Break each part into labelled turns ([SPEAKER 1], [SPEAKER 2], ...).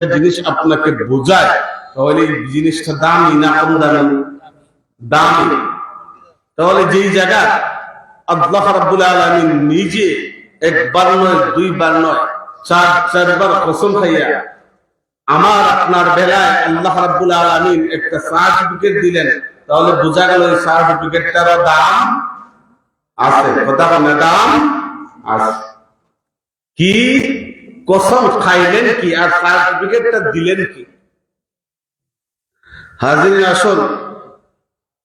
[SPEAKER 1] জিনিস আপনাকে বোঝায় তাহলে এই জিনিসটা দামি না কম দামি? দামি। তাহলে যেই জায়গা আল্লাহ রাব্বুল আলামিন নিজে একবার নয়, দুইবার নয়, চারবার কসম খাইয়া আমার আপনার বেলায় আল্লাহ রাব্বুল আলামিন একটা সার্টিফিকেট দিলেন, তাহলে বোঝা গেল এই সার্টিফিকেটটারও দাম আছে। কথা বলে দাম আছে। কি কসম খাইলেন কি আর সার্টিফিকেটটা দিলেন কি? হাজিরিন আসল,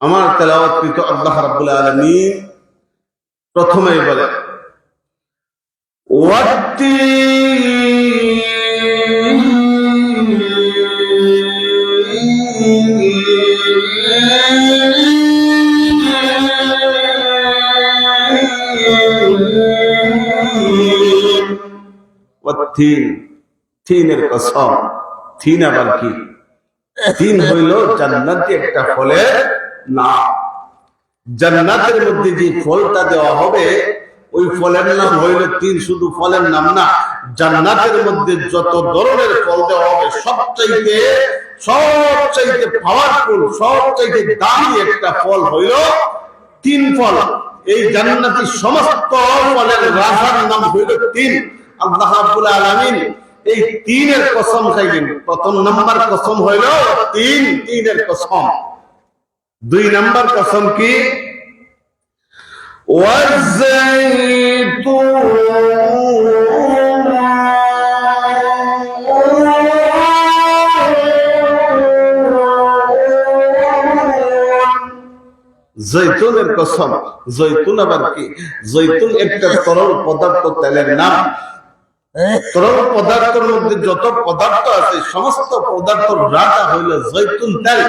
[SPEAKER 1] আমার তেলাওয়াতকৃত আল্লাহ রাব্বুল আলামিন প্রথমেই বলেন তিনের কসম। তিন আবার কি? তিন হইল জান্নাতি একটা ফলের নাম। জান্নাতের মধ্যে যে ফলটা দেওয়া হবে ওই ফলের নাম হইল তিন। শুধু ফলের নাম না, জান্নাতের মধ্যে যত ধরনের ফল দেওয়া হবে সবচাইতে পাওয়ারফুল, সবচাইতে দামি একটা ফল হইল তিন ফল। এই জান্নাতি সমস্ত ফলের রাজার নাম হইল তিন। আল্লাহ রাব্বুল আলামিন এই তিনের কসম খাইলেন। প্রথম নাম্বার কসম হইল তিনের কসম। দুই নাম্বার কসম কি? জৈতুনের কসম। জৈতুন আবার কি? জৈতুন একটা তরল পদার্থ, তেলের নাম। তরল পদার্থের মধ্যে যত পদার্থ আছে সমস্ত পদার্থের রাজা হইল জৈতুন তেল।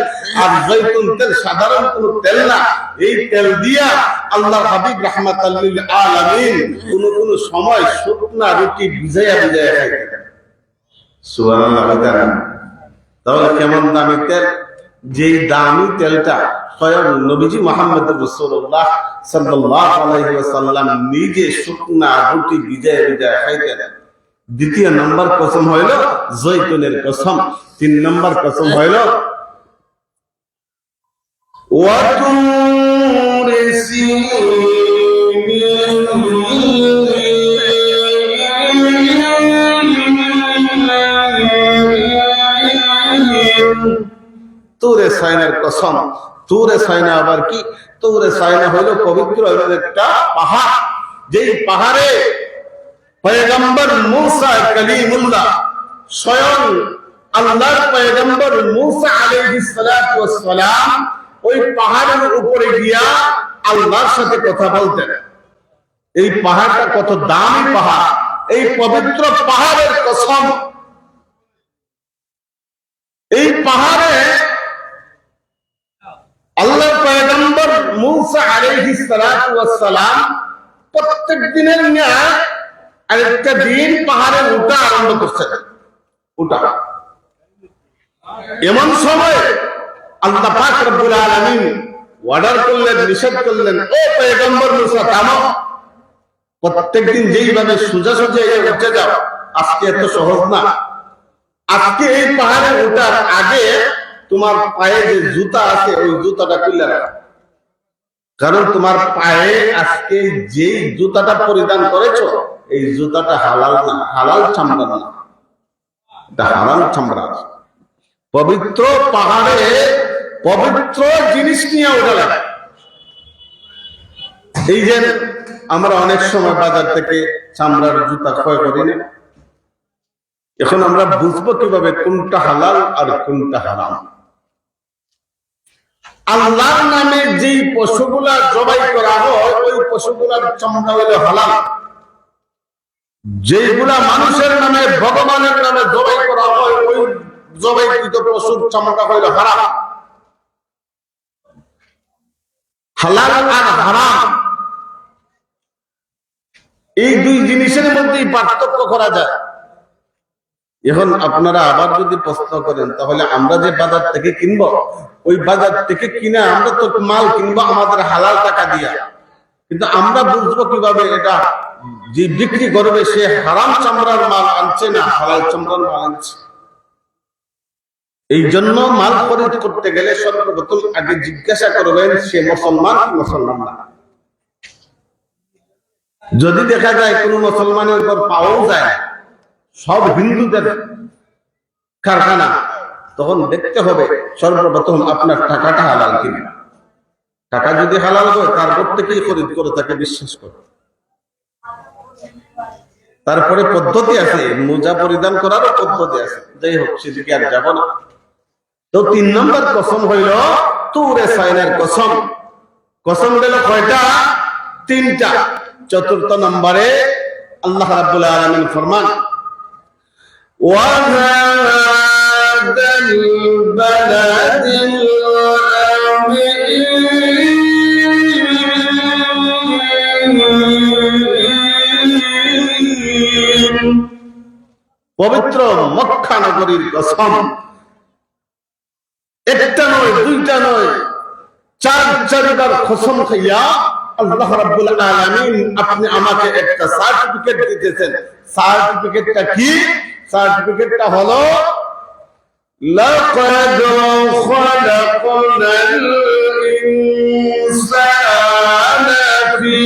[SPEAKER 1] আর জৈতুন তেল সাধারণ কোন তেল না। এই তেল দিয়া আল্লাহ হাবিব রাহমাতাল লিল আলামিন কোন সময় শুকনা রুটি ভিজাইয়া খাইতেন। সুবহানাল্লাহ। তাহলে কেমন দামি তেল? যেই দামি তেলটা স্বয়ং নবীজি মুহাম্মদ রাসূলুল্লাহ সাল্লাল্লাহু আলাইহি ওয়াসাল্লাম নিজে শুকনা রুটি ভিজাইয়া খাইতেন। দ্বিতীয় নম্বর কসম হইল জৈতুনের কসম। তিন নম্বর কসম হইল তুরে সাইনার কসম। তুরে সাইনা আবার কি? তুরে সাইনা হইল পবিত্র একটা পাহাড়। যেই পাহাড়ে পয়গম্বর মূসা কালিমুল্লাহ স্বয়ং আল্লাহর পয়গম্বর মূসা আলাইহিস সালাতু ওয়াস সালাম ওই পাহাড়ের উপরে গিয়া আল্লাহর সাথে কথা বলতেন। এই পাহাড়টা কত দামি পাহাড়! এই পবিত্র পাহাড়ের কসম। এই পাহাড়ে আল্লাহর পয়গম্বর মূসা আলাইহিস সালাতু ওয়াস সালাম প্রত্যেক দিনের ন্যায় আরেকটা দিন পাহাড়ে উঠা আরম্ভ করছেন। উঠা এমন সময় আল্লাহ পাক রব্বুল আলামিন অর্ডার করলেন, নিষেধ করলেন, ও পয়গম্বর মূসা থামো। প্রত্যেকদিন যেইভাবে সোজা উঠে যাও, আজকে এত সহজ না। আজকে এই পাহাড়ে উঠার আগে তোমার পায়ে যে জুতা আছে ওই জুতাটা খুলে রাখো। কারণ তোমার পায়ে আজকে যে জুতাটা পরিধান করেছো এই জুতাটা হালাল না, হালাল চামড়া না, এটা হারাম চামড়া। পবিত্র পাহাড়ে পবিত্র জিনিস নিয়ে ওঠা লাগে। এই যে আমরা অনেক সময় বাজার থেকে চামড়ার জুতা ক্রয় করি না, এখন আমরা বুঝবো কিভাবে কোনটা হালাল আর কোনটা হারাম? আল্লাহর নামে যে পশুগুলা জবাই করা হয় ওই পশুগুলার চামড়া হইল হালাল। যেগুলা মানুষের নামে, ভগবানের নামে জবাই করা হয় ওই জবাইকৃত পশুর চামড়া হইল হারাম। হালাল আর হারাম এই দুই জিনিসের মধ্যেই পার্থক্য করা যায়। এখন আপনারা আবার যদি প্রশ্ন করেন তাহলে আমরা যে বাজার থেকে কিনবো ওই বাজার থেকে কিনা আমরা তো মাল কিনবো আমাদের হালাল টাকা দিয়া, কিন্তু আমরা বুঝবো কিভাবে এটা যে বিক্রি করবে সে হারাম চামড়ার মাল আনছে না হালাল চামড়ার মাল আনছে? এই জন্য মাল খরিদ করতে গেলে সর্বপ্রথম আগে জিজ্ঞাসা করবেন সে মুসলমান কি মুসলমান না। যদি দেখা যায় কোন মুসলমানের উপর পাওয়াও যায় সব হিন্দুদের কারখানা, তখন দেখতে হবে সর্বপ্রথম আপনার টাকাটা হালাল কিনা। টাকা যদি হালাল হয় তারপর থেকেই খরিদ করে তাকে বিশ্বাস করে। তারপরে পদ্ধতি আছে, মোজা পরিধান করারও পদ্ধতি আছে। যাই হোক, সেদিকে আর যাব না। তো 3 নম্বর কসম হইল তুরে সাইনের কসম। কসম গেল কয়টা? 3টা। 4th নম্বরে আল্লাহ রাব্বুল আলামিন ফরমান ওয়াহাদাল বালাদিল আমিন, পবিত্র মক্কা নগরীর কসম। একটা নয়, 2টা নয়, 4বার কসম খাইয়া আল্লাহ রাব্বুল আলামিন আপনি আমাকে একটা সার্টিফিকেট দিতেছেন। সার্টিফিকেটটা কি? সার্টিফিকেটটা হলো লাকাদ খালাকনাল ইনসানা ফি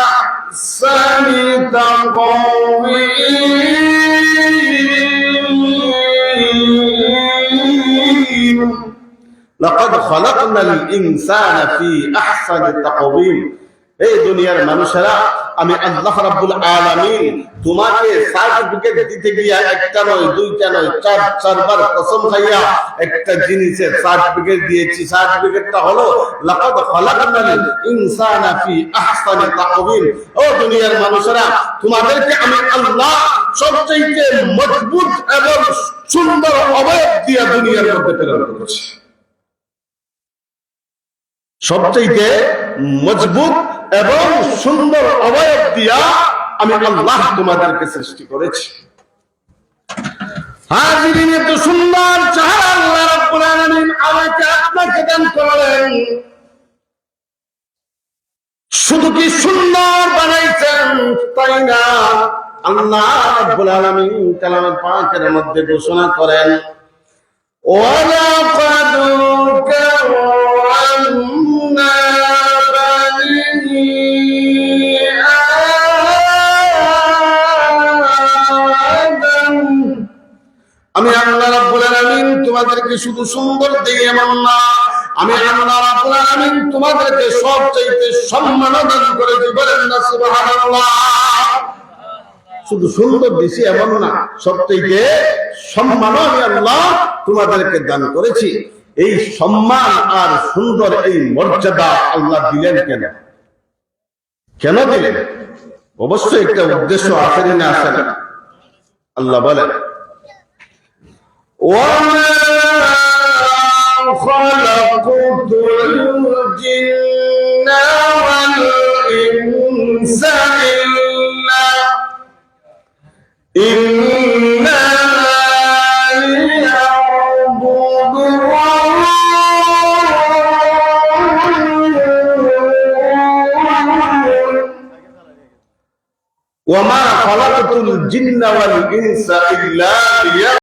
[SPEAKER 1] আহসানি তাকওয়িম। লাকাদ খালাকনাল ইনসানা ফি আহসানি তাকওয়িম। এই দুনিয়ার মানুষেরা, আমি আল্লাহ রাব্বুল আলামিন তোমাকে সার্টিফিকেট দিতে গিয়া একটা নয়, 2টা নয়, 4বার কসম খাইয়া একটা জিনিসের সার্টিফিকেট দিয়েছি। সার্টিফিকেটটা হলো লাকাদ খালাকনাল ইনসানা ফি আহসানি তাকওয়িম। ও দুনিয়ার মানুষেরা, তোমাদেরকে আমি আল্লাহ সবচেয়ে মজবুত এবং সুন্দর অবয়ব দিয়া দুনিয়ার মধ্যে প্রেরণ করেছি। সবচেয়ে মজবুত এবং সুন্দর অবয়ব দিয়া আমি আল্লাহ তোমাদেরকে সৃষ্টি করেছি। হাজিরিন, এত সুন্দর চেহারা আল্লাহ রাব্বুল আলামিন আমাকে আপনাকে দান করলেন। শুধু কি সুন্দর বানাইছেন তাই না, আল্লাহ রাব্বুল আলামিন কালামে পাকের মধ্যে ঘোষণা করেন ওয়ালাকাদ কাররামনা বানি আদম। আমি আল্লাহ রাব্বুল আলামিন তোমাদেরকে শুধু সুন্দর দেই এমন না, আমি আল্লাহ রাব্বুল আলামিন তোমাদেরকে সবচেয়ে সম্মান দান করেছি। বলেন না সুবহানাল্লাহ। শুধু সুন্দর দিছি এমন না, সবচেয়ে সম্মান আমি আল্লাহ তোমাদেরকে দান করেছি। এই সম্মান আর সুন্দর এই মর্যাদা আল্লাহ দিলেন কেন? কেন দিলেন? অবশ্যই একটা উদ্দেশ্য আছে না আছে না? আল্লাহ বলেন ওয়ামা খালাকুতুল জিন্না ওয়াল ইনসা ইল্লা وما خلقت الجن والإنس إلا ليعبدون।